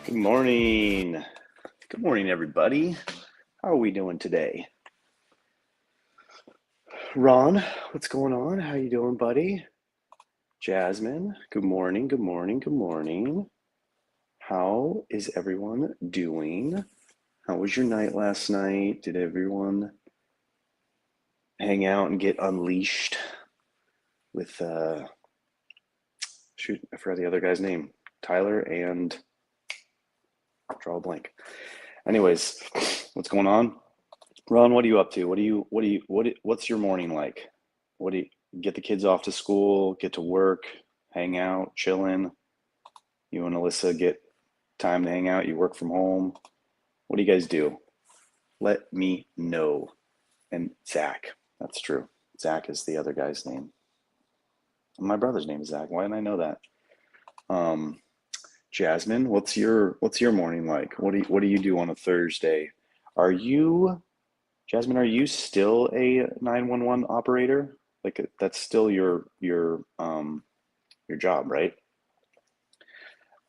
Good morning. Good morning, everybody. How are we doing today? Ron, what's going on? How you doing, buddy? Jasmine, good morning, good morning, good morning. How is everyone doing? How was your night last night? Did everyone hang out and get unleashed with, shoot, I forgot the other guy's name. Tyler and draw a blank. Anyways, what's going on? Ron, what are you up to? What's your morning like? What do you get the kids off to school, get to work, hang out, chilling? You and Alyssa get time to hang out, you work from home. What do you guys do? Let me know. And Zach, that's true. Zach is the other guy's name. My brother's name is Zach. Why didn't I know that? Jasmine, what's your morning like? What do you do on a Thursday? Jasmine, are you still a 911 operator? Like that's still your job, right?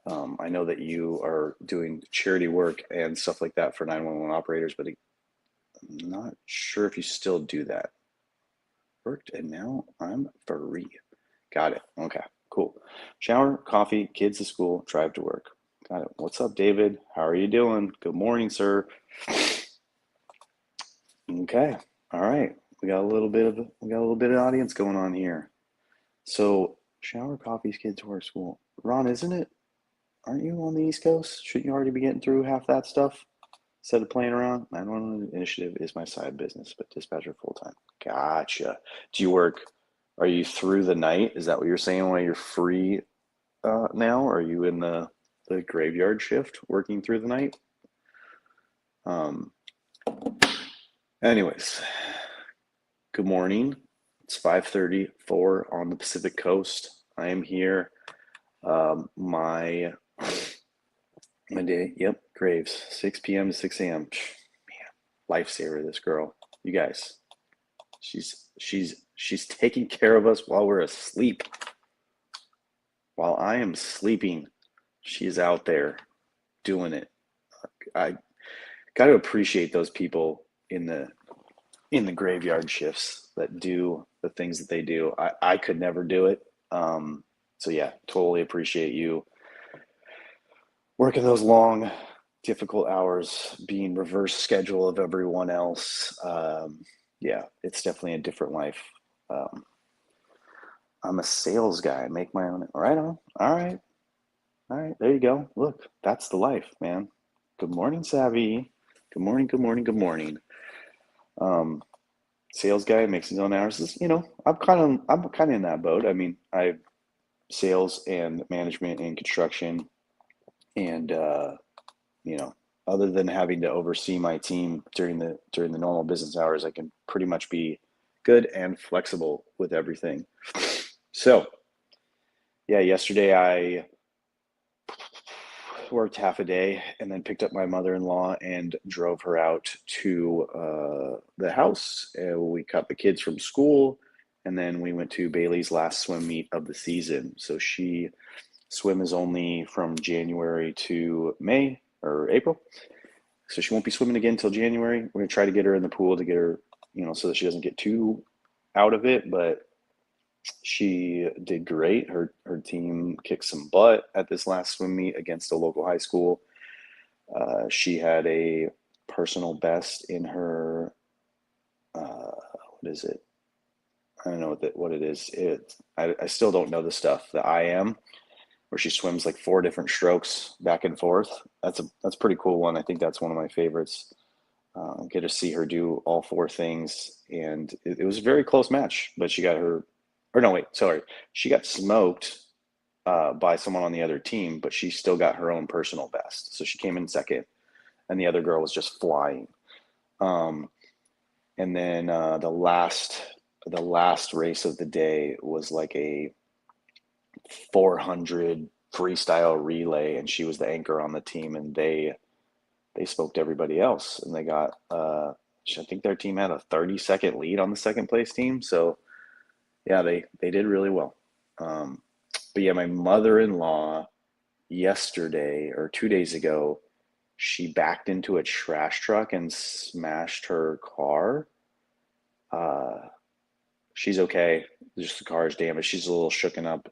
I know that you are doing charity work and stuff like that for 911 operators, but I'm not sure if you still do that. Worked and now I'm free. Got it. Okay, cool. Shower, coffee, kids to school, drive to work. Got it. What's up, David? How are you doing? Good morning, sir. Okay. All right. We got a little bit of audience going on here. So shower, coffee, kids to work, school. Ron, aren't you on the East Coast? Shouldn't you already be getting through half that stuff instead of playing around? 911 initiative is my side business, but dispatcher full time. Gotcha. Are you through the night? Is that what you're saying while you're free now? Are you in the graveyard shift working through the night? Anyways, good morning. It's 5:34 on the Pacific Coast. I am here. My day, yep, Graves, 6 p.m. to 6 a.m. Man, lifesaver, this girl. You guys, she's taking care of us while we're asleep. While I am sleeping, she's out there doing it. I got to appreciate those people in the graveyard shifts that do the things that they do. I could never do it. So yeah, totally appreciate you working those long, difficult hours, being reverse schedule of everyone else. Yeah, it's definitely a different life. Um, I'm a sales guy. I make my own. Right on. All right. All right. There you go. Look, that's the life, man. Good morning, Savvy. Good morning. Good morning. Good morning. Um, Sales guy makes his own hours. I'm kind of in that boat. I mean, I sales and management and construction, and you know, other than having to oversee my team during the normal business hours, I can pretty much be good and flexible with everything. So yeah, yesterday I worked half a day and then picked up my mother-in-law and drove her out to the house. We got the kids from school, and then we went to Bailey's last swim meet of the season. So swim is only from January to May or April. So she won't be swimming again until January. We're gonna try to get her in the pool to get her, so that she doesn't get too out of it. But she did great. Her team kicked some butt at this last swim meet against a local high school. She had a personal best in her. What is it? I don't know what it is. I still don't know the stuff. The IM, where she swims like 4 different strokes back and forth. That's a pretty cool one. I think that's one of my favorites. Get to see her do all 4 things, and it was a very close match. But she got her, or no, wait, sorry, she got smoked by someone on the other team, but she still got her own personal best. So she came in second, and the other girl was just flying. And then the last race of the day was like a 400 freestyle relay, and she was the anchor on the team, and they smoked everybody else, and they got I think their team had a 30-second lead on the second place team. So yeah, they did really well. But yeah, my mother-in-law yesterday or 2 days ago, she backed into a trash truck and smashed her car. She's okay. Just the car is damaged. She's a little shooken up.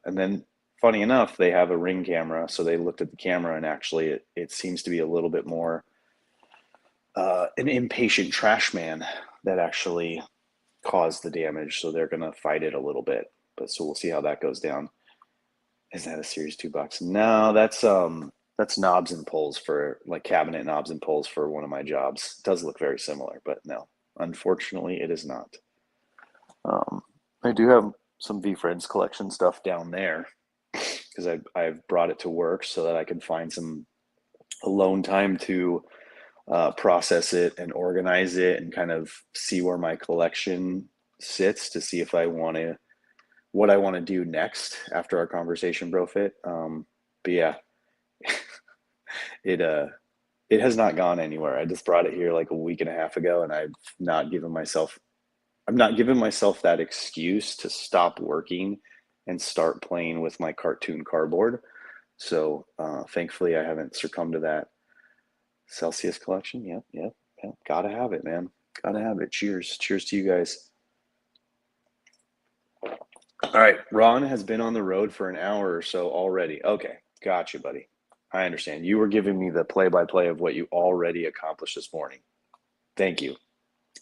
And then funny enough, they have a Ring camera, so they looked at the camera, and actually it seems to be a little bit more an impatient trash man that actually caused the damage. So they're gonna fight it a little bit. But so we'll see how that goes down. Is that a Series 2 box? No, that's knobs and pulls for like cabinet knobs and pulls for one of my jobs. It does look very similar, but no, unfortunately, it is not. I do have some VFriends collection stuff down there because I've brought it to work so that I can find some alone time to process it and organize it and kind of see where my collection sits to see if what I want to do next after our conversation, Brofit. But yeah, it has not gone anywhere. I just brought it here like a week and a half ago, and I'm not giving myself that excuse to stop working and start playing with my cartoon cardboard. So thankfully, I haven't succumbed to that. Celsius collection. Yep, yep, yep. Gotta have it, man. Gotta have it. Cheers. Cheers to you guys. All right. Ron has been on the road for an hour or so already. Okay. Gotcha, buddy. I understand. You were giving me the play-by-play of what you already accomplished this morning. Thank you.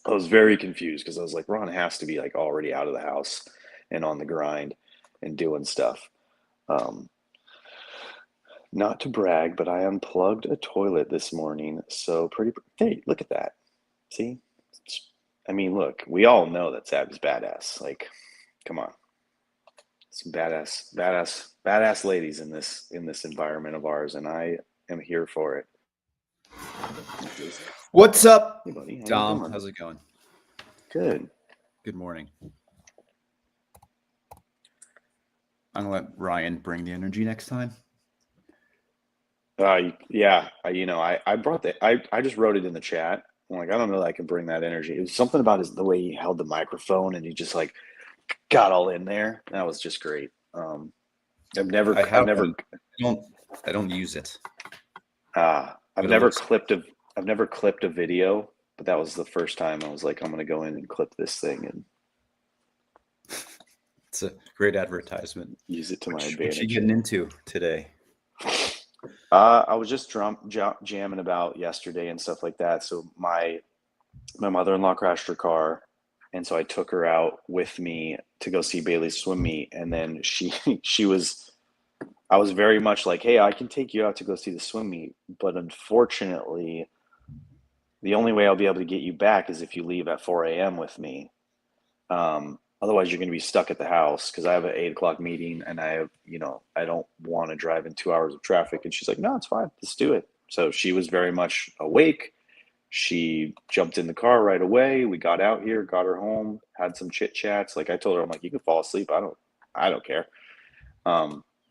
I was very confused because I was like, Ron has to be like already out of the house and on the grind and doing stuff. Not to brag, but I unplugged a toilet this morning. So hey, look at that. See? I mean, look, we all know that Sab's badass. Like, come on. Some badass ladies in this environment of ours, and I am here for it. What's up, Hey, buddy. How you Dom? doing? How's it going? Good. Good morning. I'm gonna let Ryan bring the energy next time. Yeah. I brought that. I just wrote it in the chat. I'm like, I don't know that I can bring that energy. It was something about the way he held the microphone, and he just like got all in there. That was just great. I've never. I don't use it. I've But it never looks clipped a I've never clipped a video, but that was the first time I was like, I'm gonna go in and clip this thing and it's a great advertisement. use it to my What you advantage. getting into today? I was just jamming about yesterday and stuff like that. So my mother-in-law crashed her car, and so I took her out with me to go see Bailey's swim meet, and then she was I was very much like, hey, I can take you out to go see the swim meet, but unfortunately, the only way I'll be able to get you back is if you leave at 4 a.m. with me. Otherwise, you're going to be stuck at the house because I have an 8 o'clock meeting and I have, I don't want to drive in 2 hours of traffic. And she's like, no, it's fine. Let's do it. So she was very much awake. She jumped in the car right away. We got out here, got her home, had some chit chats. Like I told her, I'm like, you can fall asleep. I don't care.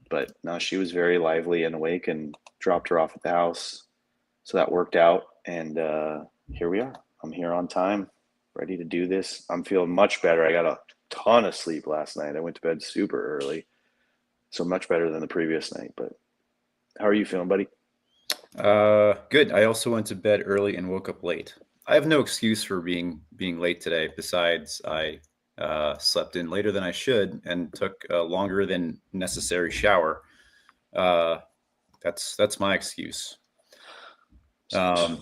But no, she was very lively and awake and dropped her off at the house. So that worked out. And here we are. I'm here on time, ready to do this. I'm feeling much better. I got a ton of sleep last night. I went to bed super early. So much better than the previous night. But how are you feeling, buddy? Good. I also went to bed early and woke up late. I have no excuse for being late today. Besides, I slept in later than I should and took a longer than necessary shower. Uh, that's my excuse. Sounds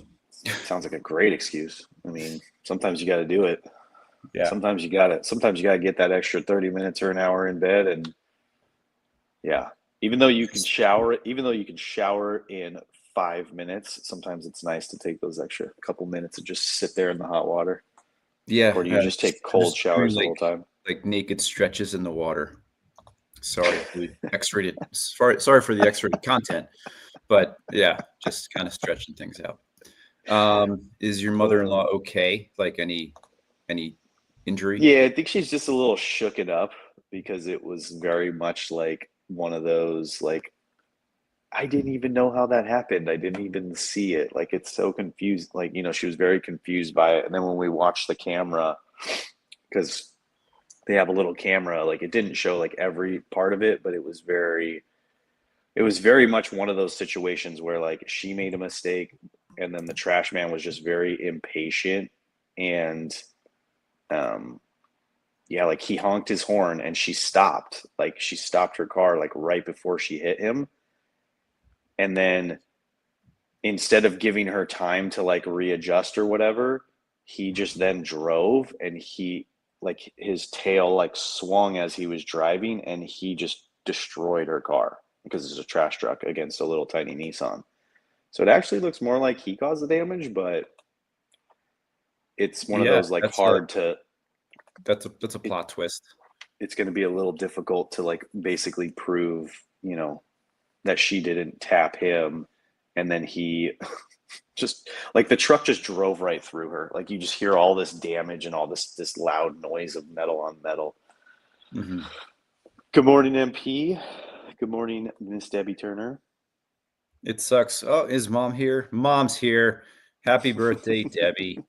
like a great excuse. I mean, sometimes you got to do it. Yeah. Sometimes you got to. Sometimes you got to get that extra 30 minutes or an hour in bed, and yeah. Even though you can shower in 5 minutes, sometimes it's nice to take those extra couple minutes and just sit there in the hot water. Yeah. Or do you just take cold showers the whole time? Like naked stretches in the water. Sorry for the X-rated. Sorry for the X-rated content, but yeah, just kind of stretching things out. Is your mother-in-law okay? Like any injury? Yeah, I think she's just a little shooken up because it was very much like one of those like I didn't even know how that happened. I didn't even see it. Like it's so confused. Like, she was very confused by it. And then when we watched the camera, because they have a little camera, like it didn't show like every part of it, but it was very much one of those situations where like she made a mistake and then the trash man was just very impatient and um yeah, like he honked his horn and she stopped. Like she stopped her car like right before she hit him. And then instead of giving her time to like readjust or whatever, he just then drove and he like his tail like swung as he was driving and he just destroyed her car because it's a trash truck against a little tiny Nissan. So it actually looks more like he caused the damage, but it's one of Yeah, those like hard to that's a plot twist. it's going to be a little difficult to like basically prove, that she didn't tap him and then he just like the truck just drove right through her. Like you just hear all this damage and all this loud noise of metal on metal. Mm-hmm. Good morning, MP. Good morning, Miss Debbie Turner. It sucks. Oh, is mom here? Mom's here. Happy birthday, Debbie.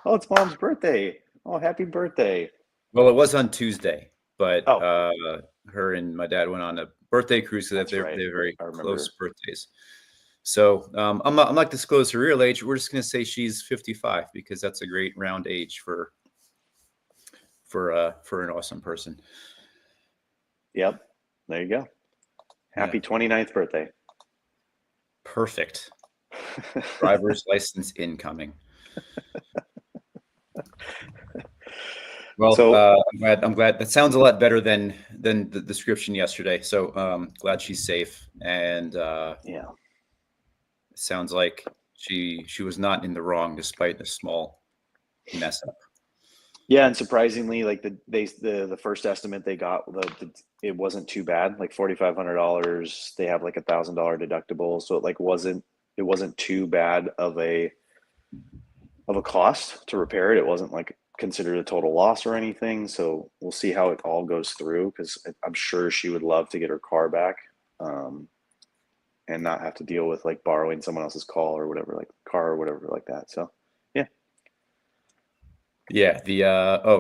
Oh, it's Mom's birthday. Oh, happy birthday. Well, it was on Tuesday, but Oh. her and my dad went on a birthday cruise, so that they're Right. very I remember. close birthdays. So I'm not disclose her real age. We're just gonna say she's 55 because that's a great round age for an awesome person. Yep. There you go. Happy 29th birthday. Perfect. Driver's license incoming. Well, So I'm glad. That sounds a lot better than the description yesterday. So glad she's safe, and yeah. it sounds like she was not in the wrong despite a small mess up. Yeah, and surprisingly, like the first estimate they got, it wasn't too bad. Like $4,500. They have like $1,000 deductible, so it wasn't too bad of a cost to repair it. It wasn't like considered a total loss or anything. So we'll see how it all goes through because I'm sure she would love to get her car back, and not have to deal with like borrowing someone else's car or whatever like that. So Yeah,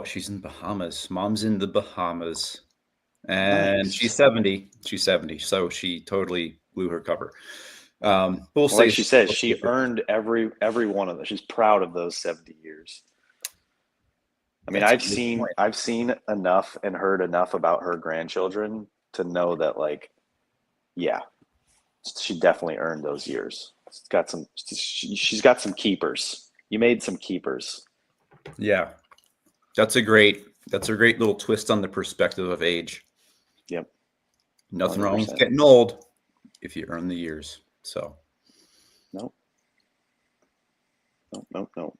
she's in Bahamas. Mom's in the Bahamas. And nice. she's 70. She's 70. So she totally blew her cover. But we'll Well, like say she says, we'll see she if it's, earned every one of them. She's proud of those 70 years. I mean, that's a good point. I've seen enough and heard enough about her grandchildren to know that, like, yeah, she definitely earned those years. She's got some keepers. You made some keepers. Yeah, that's a great little twist on the perspective of age. Yep, Nothing wrong with 100%. getting old if you earn the years. So Nope, nope, nope, nope.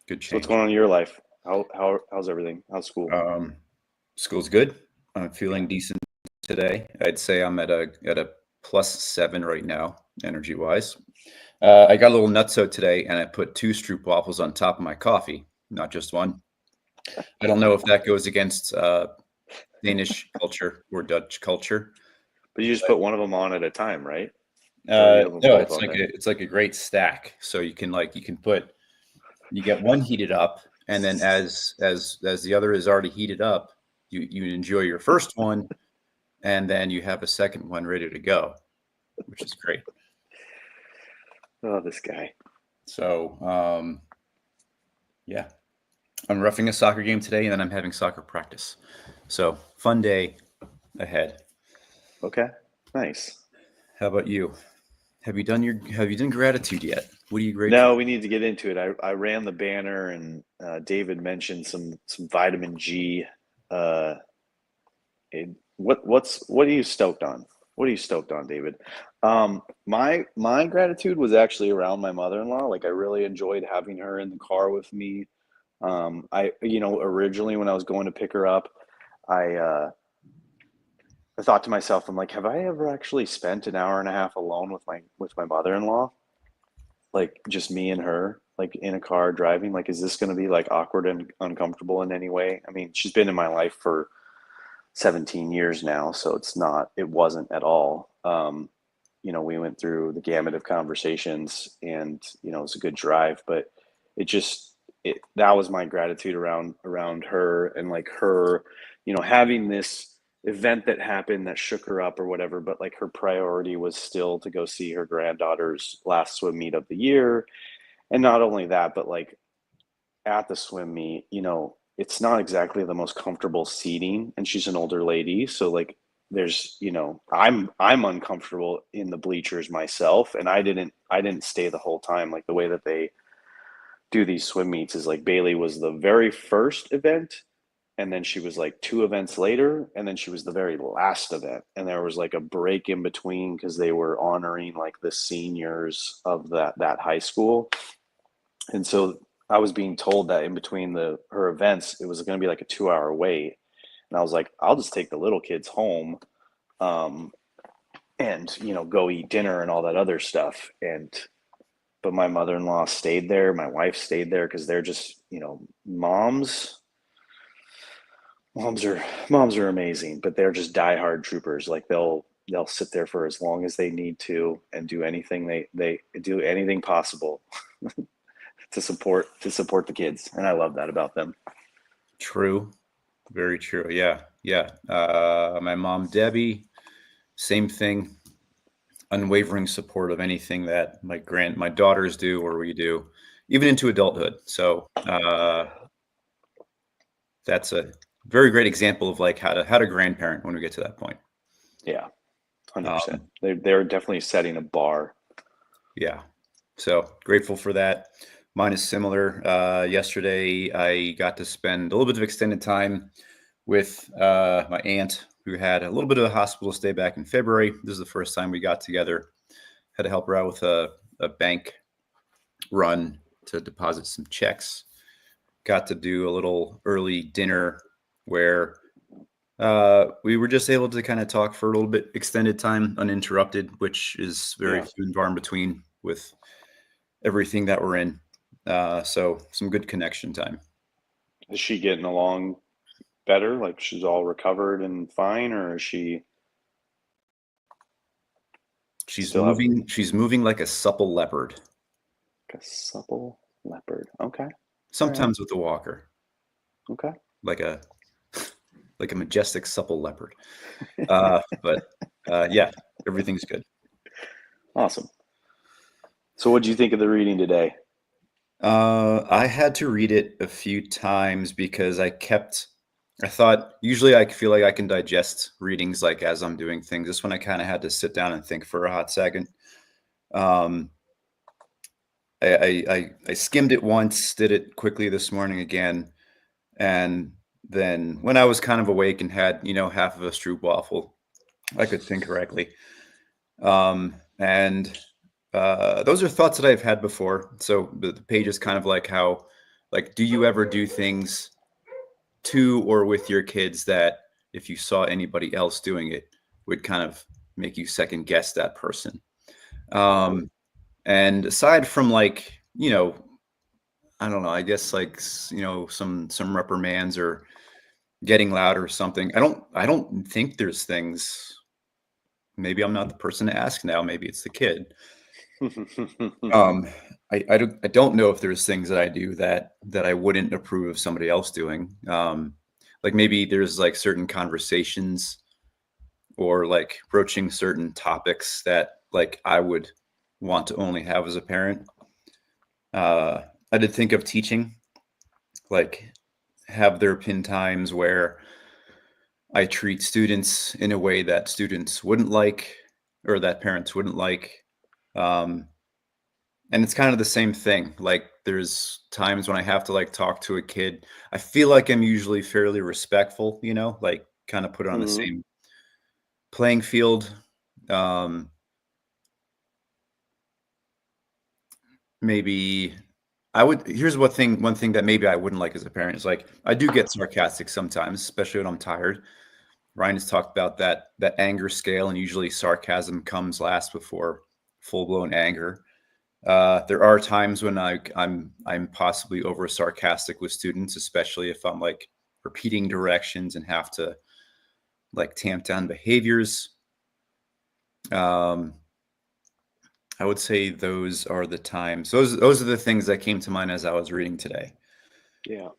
good So what's change. going on in your life? How's everything? How's school? Um, School's good. I'm Yeah. feeling decent today. I'd say I'm at a +7 right now, energy wise. I got a little nutso today, and I put 2 stroop waffles on top of my coffee, not just one. I don't know if that goes against Danish culture or Dutch culture. But you just put one of them on at a time, right? Or you have them No, both on there? it's like a great stack. So you can put you get one heated up, and then as the other is already heated up, you enjoy your first one, and then you have a second one ready to go, which is great. Oh, this guy. So yeah, I'm roughing a soccer game today, and then I'm having soccer practice. So fun day ahead. Okay, nice. How about you? Have you done gratitude yet? What are you grateful No, for? we need to get into it. I ran the banner, and David mentioned some vitamin G. Uh, what are you stoked on? What are you stoked on, David? My gratitude was actually around my mother-in-law. Like, I really enjoyed having her in the car with me. Originally when I was going to pick her up, I uh, I thought to myself, I'm like, have I ever actually spent an hour and a half alone with my mother-in-law? Like, just me and her, like, in a car driving? Like, is this going to be like awkward and uncomfortable in any way? I mean, she's been in my life for 17 years now, so it wasn't at all. We went through the gamut of conversations, and it was a good drive, but it just that was my gratitude around her, and like her, having this event that happened that shook her up or whatever, but like her priority was still to go see her granddaughter's last swim meet of the year. And not only that, but like, at the swim meet, it's not exactly the most comfortable seating, and she's an older lady, so like, I'm uncomfortable in the bleachers myself, and I didn't stay the whole time. Like, the way that they do these swim meets is like, Bailey was the very first event, and then she was like two events later, and then she was the very last event, and there was like a break in between because they were honoring like the seniors of that high school. And so I was being told that in between her events, it was going to be like a 2 hour wait. And I was like, I'll just take the little kids home, um, and, go eat dinner and all that other stuff. But my mother-in-law stayed there. My wife stayed there because they're just, moms. Moms are amazing, but they're just diehard troopers. Like, they'll sit there for as long as they need to, and do anything they do anything possible to support the kids, and I love that about them. True. Very true. Yeah. Yeah. My mom, Debbie, same thing. Unwavering support of anything that my daughters do or we do, even into adulthood. So that's a very great example of like how to grandparent when we get to that point. Yeah, 100%. Um, They're definitely setting a bar. yeah. So grateful for that. Mine is similar. Yesterday, I got to spend a little bit of extended time with my aunt, who had a little bit of a hospital stay back in February. This is the first time we got together. Had to help her out with a bank run to deposit some checks. Got to do a little early dinner where we were just able to kind of talk for a little bit extended time, uninterrupted, which is very Yeah. few and far in between with everything that we're in. So some good connection time. Is she getting along better? Like, she's all recovered and fine, or is she She's still have moving. She's moving like a supple leopard, a supple leopard? Okay. All right. sometimes with a walker, Okay. like a like a majestic supple leopard. But yeah, everything's good. Awesome. So what did you think of the reading today? I had to read it a few times because I thought usually I feel like I can digest readings like as I'm doing things. This one I kind of had to sit down and think for a hot second. Um, I skimmed it once, did it quickly this morning again, and then when I was kind of awake and had, half of a stroopwafel, I could think correctly. And those are thoughts that I've had before. So the page is kind of like how, like, do you ever do things to or with your kids that if you saw anybody else doing it would kind of make you second guess that person? Um, and aside from like, I don't know, I guess like, some reprimands or getting loud or something. I don't think there's things. Maybe I'm not the person to ask now. Maybe it's the kid. Um, I don't know if there's things that I do that I wouldn't approve of somebody else doing. Like maybe there's like certain conversations or like broaching certain topics that like I would want to only have as a parent. Uh, I did think of teaching, like have there been times where I treat students in a way that students wouldn't like or that parents wouldn't like. Um, and it's kind of the same thing. Like there's times when I have to like talk to a kid. I feel like I'm usually fairly respectful, like kind of put it on the Hmm. same playing field. Um, maybe I would. Here's one thing that maybe I wouldn't like as a parent is like I do get sarcastic sometimes, especially when I'm tired. Ryan has talked about that anger scale, and usually sarcasm comes last before full blown anger. There are times when I'm possibly over sarcastic with students, especially if I'm like repeating directions and have to like tamp down behaviors. Um, I would say those are the times. Those are the things that came to mind as I was reading today. Yeah.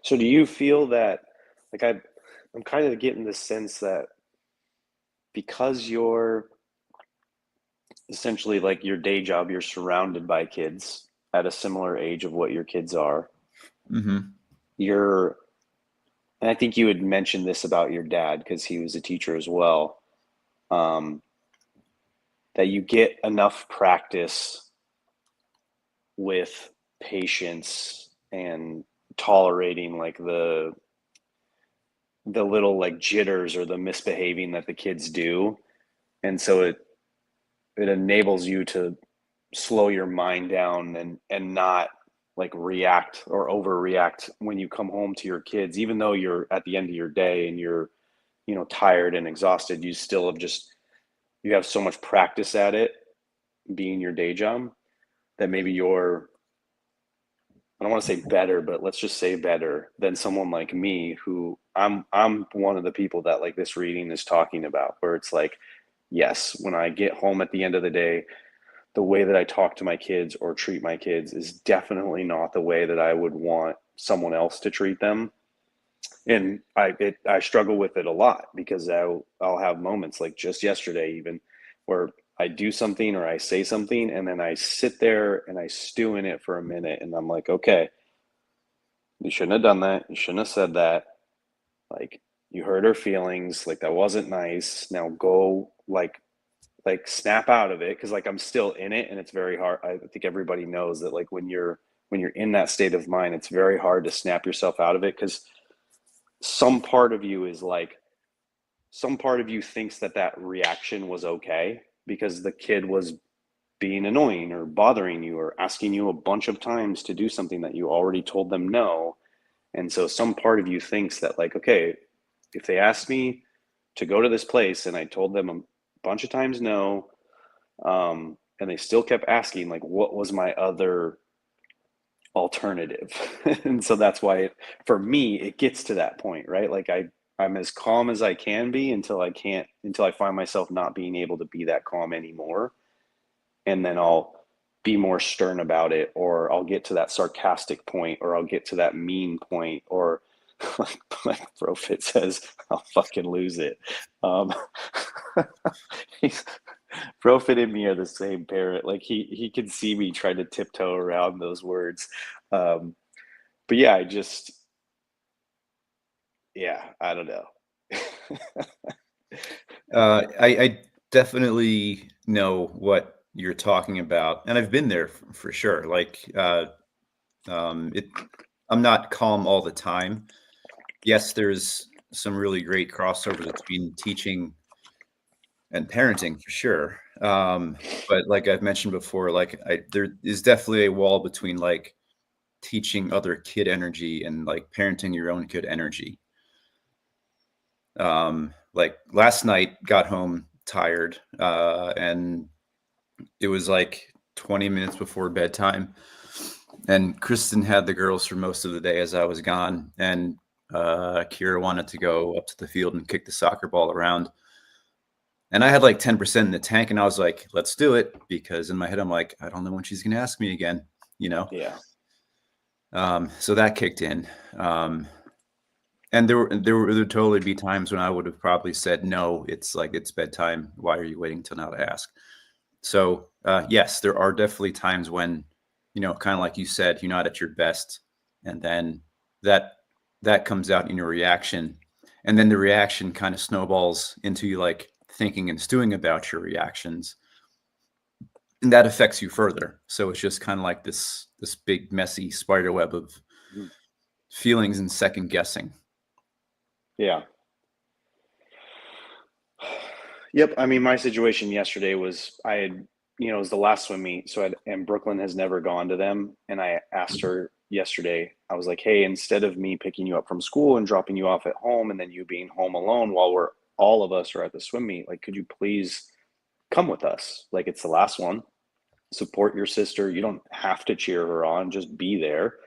So do you feel that, like I'm kind of getting the sense that because you're essentially like your day job, you're surrounded by kids at a similar age of what your kids are. Hmm. You're, and I think you had mentioned this about your dad because he was a teacher as well. Um, that you get enough practice with patience and tolerating like the little like jitters or the misbehaving that the kids do, and so it enables you to slow your mind down and not like react or overreact when you come home to your kids, even though you're at the end of your day and you're, tired and exhausted. You still have just, you have so much practice at it being your day job that maybe you're, I don't want to say better, but let's just say better than someone like me who I'm one of the people that like this reading is talking about, where it's like, yes, when I get home at the end of the day, the way that I talk to my kids or treat my kids is definitely not the way that I would want someone else to treat them. And I struggle with it a lot because I'll have moments like just yesterday even where I do something or I say something and then I sit there and I stew in it for a minute and I'm like, okay, you shouldn't have done that. You shouldn't have said that. Like you hurt her feelings. Like that wasn't nice. Now go like snap out of it because like I'm still in it and it's very hard. I think everybody knows that like when you're in that state of mind, it's very hard to snap yourself out of it because some part of you is like some part of you thinks that that reaction was okay because the kid was being annoying or bothering you or asking you a bunch of times to do something that you already told them no. And so some part of you thinks that like, okay, if they asked me to go to this place and I told them a bunch of times no, and they still kept asking like what was my other alternative. And so that's why for me it gets to that point, right? Like I'm as calm as I can be until I find myself not being able to be that calm anymore, and then I'll be more stern about it, or I'll get to that sarcastic point, or I'll get to that mean point, or like Profit says, I'll fucking lose it. Um, Profit and me are the same parent. Like he can see me trying to tiptoe around those words. Um, but yeah, yeah, I don't know. I definitely know what you're talking about, and I've been there for sure. It. I'm not calm all the time. Yes, there's some really great crossovers between teaching and parenting for sure. But like I've mentioned before, there is definitely a wall between like teaching other kid energy and like parenting your own kid energy. Like last night, got home tired, and it was like 20 minutes before bedtime, and Kristen had the girls for most of the day as I was gone, and Kira wanted to go up to the field and kick the soccer ball around. And I had like 10% in the tank, and I was like, let's do it. Because in my head, I'm like, I don't know when she's going to ask me again, you know? Yeah. So that kicked in. And there would totally be times when I would have probably said, no, it's bedtime. Why are you waiting till now to ask? So, yes, there are definitely times when, kind of like you said, you're not at your best. And then that comes out in your reaction. And then the reaction kind of snowballs into you like thinking and stewing about your reactions. And that affects you further. So it's just kind of like this big messy spider web of Mhm. feelings and second guessing. Yeah. Yep. I mean, my situation yesterday was I had, it was the last swim meet. And Brooklyn has never gone to them. And I asked her yesterday, I was like, hey, instead of me picking you up from school and dropping you off at home and then you being home alone while all of us are at the swim meet, like, could you please come with us? Like, it's the last one. Support your sister. You don't have to cheer her on, just be there.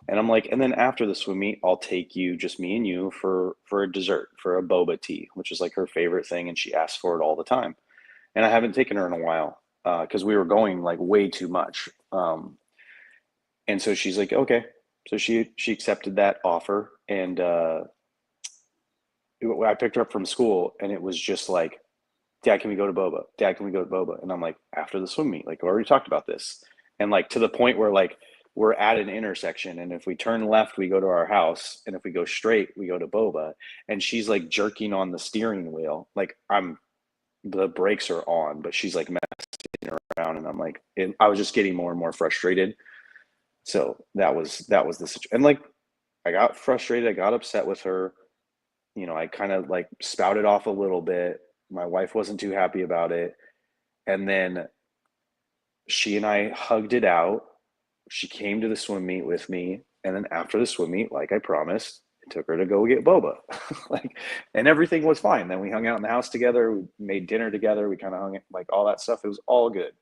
And I'm like, and then after the swim meet, I'll take you, just me and you, for a dessert, for a boba tea, which is like her favorite thing, and she asks for it all the time. And I haven't taken her in a while because we were going like way too much. And so she's like, okay. So she accepted that offer, and I picked her up from school, and it was just like, Dad, can we go to Boba? Dad, can we go to Boba? And I'm like, after the swim meet, like we already talked about this, and like to the point where like we're at an intersection, and if we turn left, we go to our house, and if we go straight, we go to Boba. And she's like jerking on the steering wheel, like the brakes are on, but she's like messing around, and I'm like, I was just getting more and more frustrated. So that was the situation, and like I got frustrated, I got upset with her. I kind of like spouted off a little bit. My wife wasn't too happy about it. And then she and I hugged it out. She came to the swim meet with me. And then after the swim meet, like I promised, I took her to go get boba. Like, and everything was fine. Then we hung out in the house together. We made dinner together. We kind of hung it, like all that stuff. It was all good.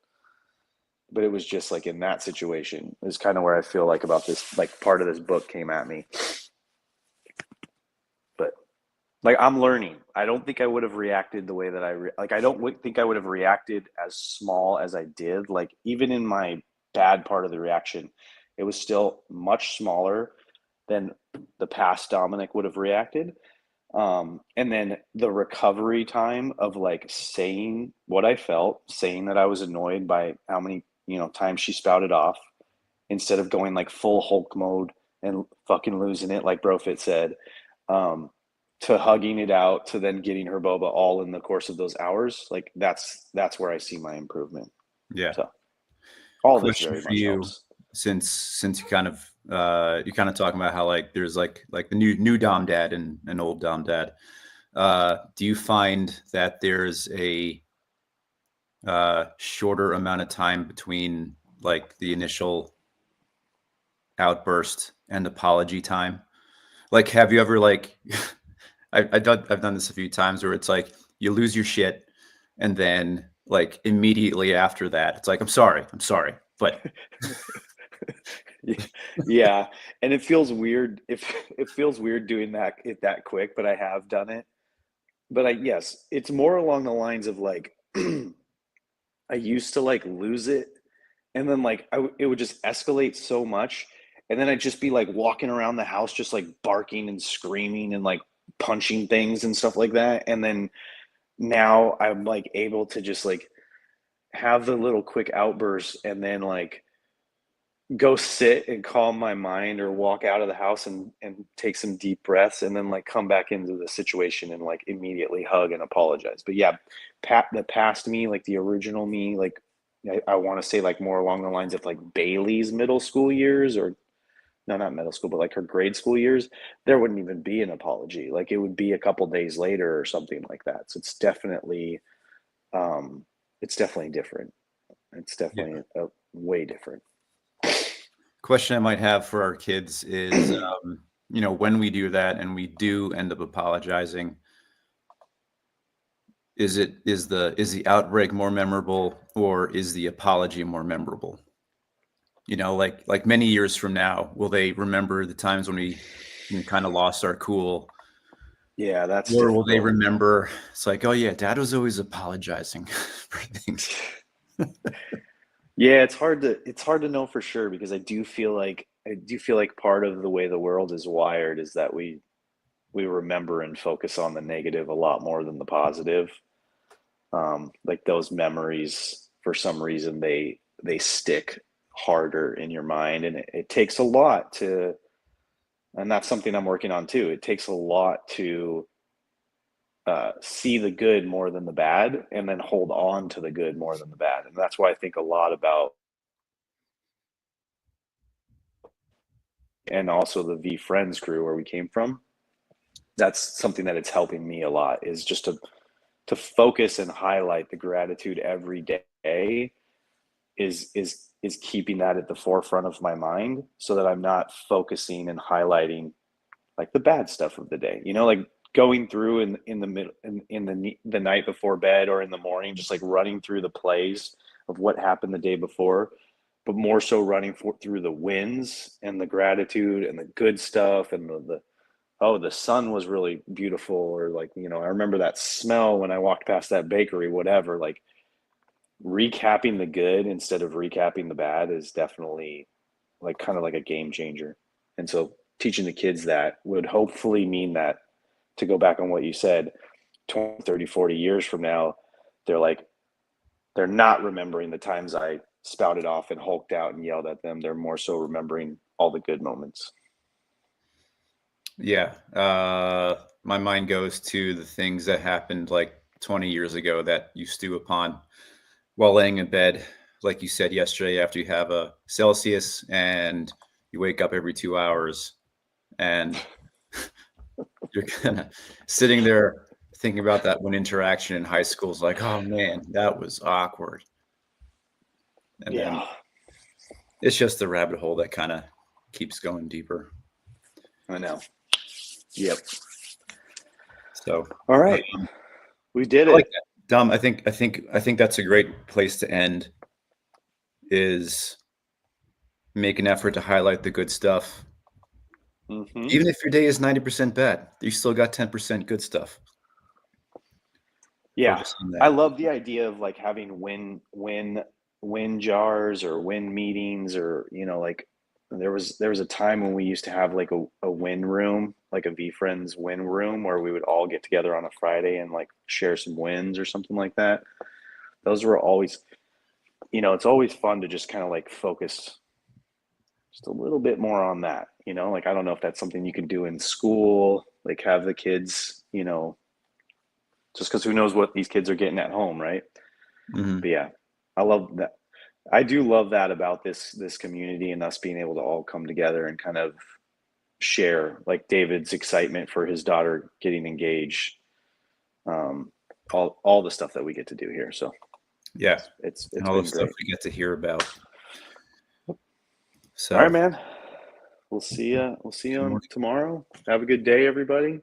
But it was just like in that situation is kind of where I feel like about this, like part of this book came at me. But like I'm learning. I don't think I would have reacted the way that like I don't think I would have reacted as small as I did. Like even in my bad part of the reaction, it was still much smaller than the past Dominic would have reacted. And then the recovery time of like saying what I felt, saying that I was annoyed by how many, times she spouted off instead of going like full Hulk mode and fucking losing it, like Brofit said. Um, to hugging it out to then getting her boba all in the course of those hours, like that's where I see my improvement. Yeah. So all this Question very for much you, helps. since you kind of talking about how like there's like the new Dom dad and an old Dom dad. Do you find that there's a shorter amount of time between like the initial outburst and apology time? Like, have you ever like I've done this a few times where it's like you lose your shit, and then like immediately after that, it's like I'm sorry, but Yeah, and it feels weird if it feels weird doing that quick, but I have done it. But yes, it's more along the lines of like I used to like lose it, and then like it would just escalate so much, and then I'd just be like walking around the house just like barking and screaming and like punching things and stuff like that. And then now I'm like able to just like have the little quick outbursts and then like go sit and calm my mind or walk out of the house and take some deep breaths and then like come back into the situation and like immediately hug and apologize. But yeah, the past me, like the original me, like I want to say like more along the lines of like Bailey's middle school years, or no, not middle school, but like her grade school years, there wouldn't even be an apology. Like it would be a couple days later or something like that. So um it's definitely different. It's Yeah. definitely a way different. Question I might have for our kids is, when we do that and we do end up apologizing, is the outbreak more memorable or is the apology more memorable? Like many years from now, will they remember the times when we kind of lost our cool, Yeah, that's or will they difficult. remember it's like, oh yeah, dad was always apologizing for things? Yeah, it's hard to know for sure because I do feel like part of the way the world is wired is that we remember and focus on the negative a lot more than the positive. Like those memories, for some reason, they stick harder in your mind, and it takes a lot to, and that's something I'm working on too. It takes a lot to see the good more than the bad, and then hold on to the good more than the bad. And that's why I think a lot about, and also the V Friends crew where we came from. That's something that it's helping me a lot is just to focus and highlight the gratitude every day is keeping that at the forefront of my mind so that I'm not focusing and highlighting like the bad stuff of the day. Like going through in the middle in the night before bed or in the morning, just like running through the plays of what happened the day before, but more so running through the wins and the gratitude and the good stuff and the oh, the sun was really beautiful, or like, I remember that smell when I walked past that bakery, whatever. Like recapping the good instead of recapping the bad is definitely like kind of like a game changer. And so teaching the kids that would hopefully mean that, to go back on what you said, 20, 30, 40 years from now, they're like, they're not remembering the times I spouted off and hulked out and yelled at them. They're more so remembering all the good moments. Yeah. My mind goes to the things that happened like 20 years ago that you stew upon while laying in bed, like you said yesterday, after you have a Celsius and you wake up every 2 hours and you're kind of sitting there thinking about that one interaction in high school is like, oh man, that was awkward. And then Yeah, it's just the rabbit hole that kind of keeps going deeper. I know. Yep. So All right. We did I like it. that. Dom, I think that's a great place to end, is make an effort to highlight the good stuff. Hmm. Even if your day is 90% bad, you still got 10% good stuff. Yeah, Focus on I that. love the idea of like having win jars or win meetings, or like there was a time when we used to have like a win room, like a V Friends win room where we would all get together on a Friday and like share some wins or something like that. Those were always, it's always fun to just kind of like focus just a little bit more on that. Like I don't know if that's something you can do in school, like have the kids, just because who knows what these kids are getting at home, right? But Mhm. yeah, I love that. I do love that about this community and us being able to all come together and kind of share like David's excitement for his daughter getting engaged, um, all the stuff that we get to do here. So Yeah, and it's all the been stuff great. we get to hear about. All right, So, man. We'll see you good on morning. tomorrow. Have a good day, everybody.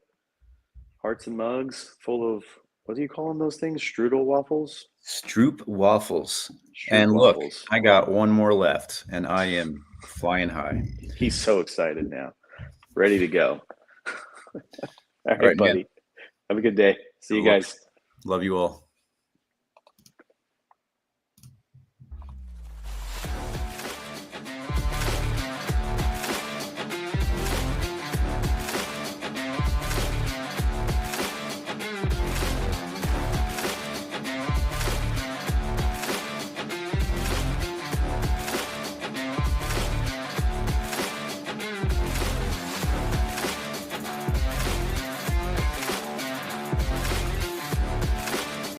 Hearts and mugs full of, what do you call them? Those things? Strudel waffles. Stroop waffles. Stroop And look, waffles. I got one more left and I am flying high. He's so excited now, ready to go. All All right, right, man. buddy. Have a good day. See Good you luck. guys. Love you all.